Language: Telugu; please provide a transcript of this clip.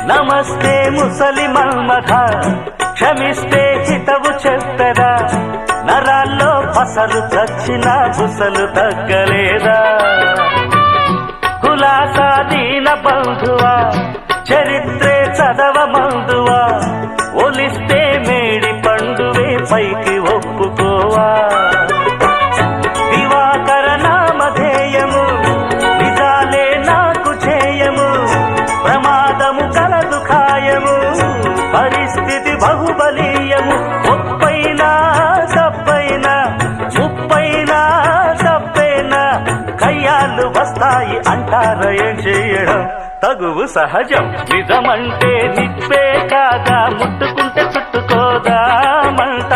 నమస్తే ముసలి మన్మథ, క్షమిస్తే హితవు చెప్పెదా, నరాల్లో పసలు చచ్చిన బుసలు తగ్గలేదా. కులాసా దీన బంధువా, చరిత్రే చదవ మందువా, ఒలిస్తే మేడి పండువే పైకి ఒప్పుకోవా. దివాకర నామధేయము, నిజాలే నాకు చేయము, ప్రమాదము కలదు ఖాయము, పరిస్థితి బహుబలీయము. ముప్పైనా తప్పైనా, ముప్పైనా తప్పైనా, కయ్యాలు వస్తాయి అంటారా ఏం చేయడం. తగువు సహజం, నిజమంటే నిప్పే కాగా, ముట్టుకుంటే చుట్టుకోదా మంట.